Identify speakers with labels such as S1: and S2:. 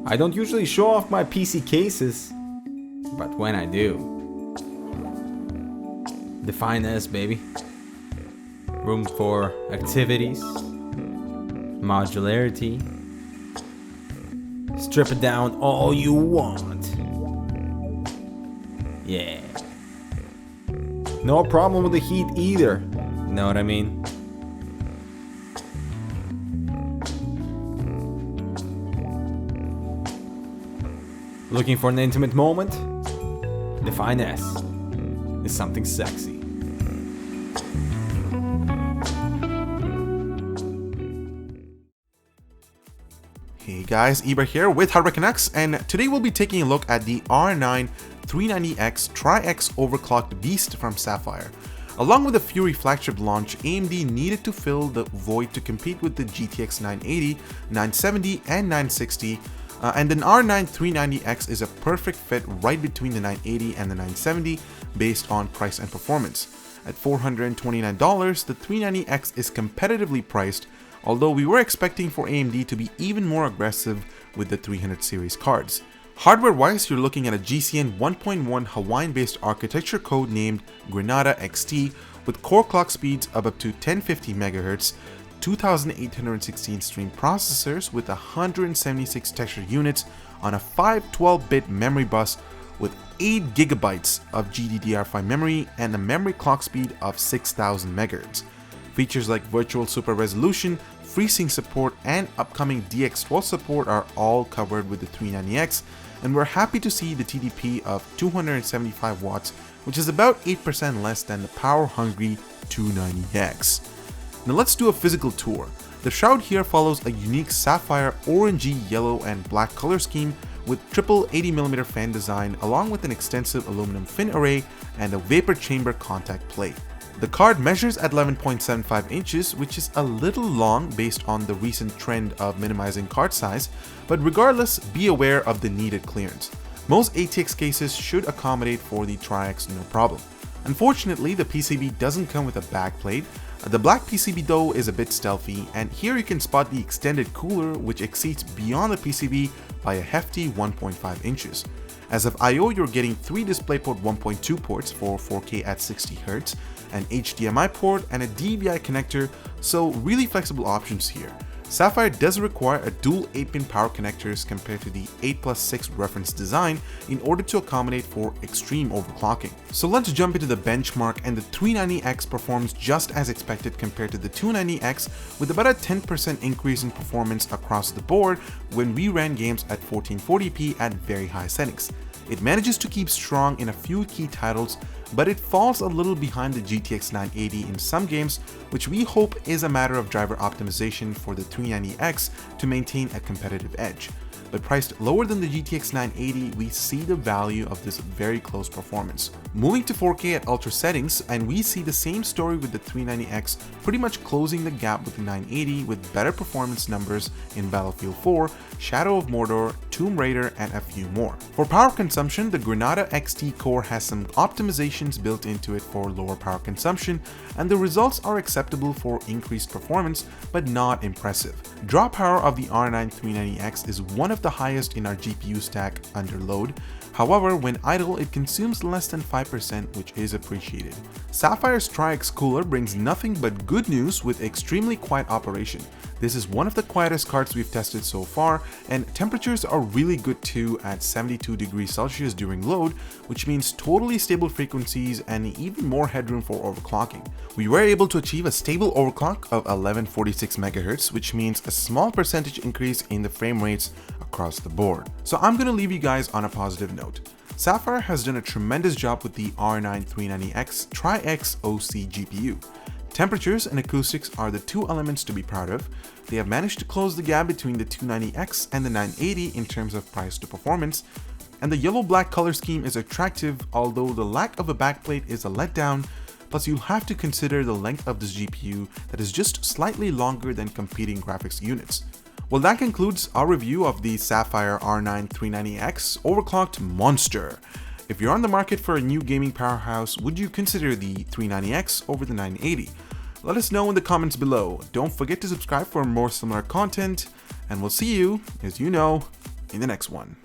S1: I don't usually show off my PC cases, but when I do, the finest, baby. Room for activities, modularity. Strip it down all you want. Yeah. No problem with the heat either. Know what I mean? Looking for an intimate moment? The finesse is something sexy.
S2: Hey guys, Ibra here with Hardware Canucks, and today we'll be taking a look at the R9 390X Tri-X overclocked beast from Sapphire. Along with the Fury flagship launch, AMD needed to fill the void to compete with the GTX 980, 970, and 960, and an R9 390X is a perfect fit right between the 980 and the 970 based on price and performance. At $429, the 390X is competitively priced, although we were expecting for AMD to be even more aggressive with the 300 series cards. Hardware-wise, you're looking at a GCN 1.1 Hawaiian-based architecture code named Granada XT with core clock speeds of up to 1050 MHz, 2816 stream processors with 176 texture units on a 512-bit memory bus with 8 GB of GDDR5 memory and a memory clock speed of 6000 MHz. Features like virtual super resolution, FreeSync support, and upcoming DX12 support are all covered with the 390X, and we're happy to see the TDP of 275 watts, which is about 8% less than the power-hungry 290X. Now let's do a physical tour. The shroud here follows a unique sapphire orangey yellow and black color scheme with triple 80mm fan design along with an extensive aluminum fin array and a vapor chamber contact plate. The card measures at 11.75 inches, which is a little long based on the recent trend of minimizing card size, but regardless, be aware of the needed clearance. Most ATX cases should accommodate for the Tri-X no problem. Unfortunately, the PCB doesn't come with a backplate. The black PCB though is a bit stealthy, and here you can spot the extended cooler which exceeds beyond the PCB by a hefty 1.5 inches. As of I/O, you're getting 3 DisplayPort 1.2 ports for 4K at 60Hz, an HDMI port, and a DVI connector, so really flexible options here. Sapphire does require a dual 8-pin power connectors compared to the 8+6 reference design in order to accommodate for extreme overclocking. So let's jump into the benchmark, and the 390X performs just as expected compared to the 290X with about a 10% increase in performance across the board when we ran games at 1440p at very high settings. It manages to keep strong in a few key titles, but it falls a little behind the GTX 980 in some games, which we hope is a matter of driver optimization for the 390X to maintain a competitive edge. But priced lower than the GTX 980, we see the value of this very close performance. Moving to 4K at ultra settings, and we see the same story with the 390X pretty much closing the gap with the 980 with better performance numbers in Battlefield 4, Shadow of Mordor, Tomb Raider, and a few more. For power consumption, the Granada XT core has some optimizations built into it for lower power consumption, and the results are acceptable for increased performance, but not impressive. Draw power of the R9 390X is one of the highest in our GPU stack under load. However, when idle, it consumes less than 5%, which is appreciated. Sapphire's Tri-X cooler brings nothing but good news with extremely quiet operation. This is one of the quietest cards we've tested so far, and temperatures are really good too at 72 degrees Celsius during load, which means totally stable frequencies and even more headroom for overclocking. We were able to achieve a stable overclock of 1146 MHz, which means a small percentage increase in the frame rates across the board. So I'm gonna leave you guys on a positive note. Sapphire has done a tremendous job with the R9 390X Tri-X OC GPU. Temperatures and acoustics are the two elements to be proud of. They have managed to close the gap between the 290X and the 980 in terms of price to performance, and the yellow-black color scheme is attractive, although the lack of a backplate is a letdown. Plus, you'll have to consider the length of this GPU that is just slightly longer than competing graphics units. Well, that concludes our review of the Sapphire R9 390X overclocked monster. If you're on the market for a new gaming powerhouse, would you consider the 390X over the 980? Let us know in the comments below. Don't forget to subscribe for more similar content, and we'll see you, as you know, in the next one.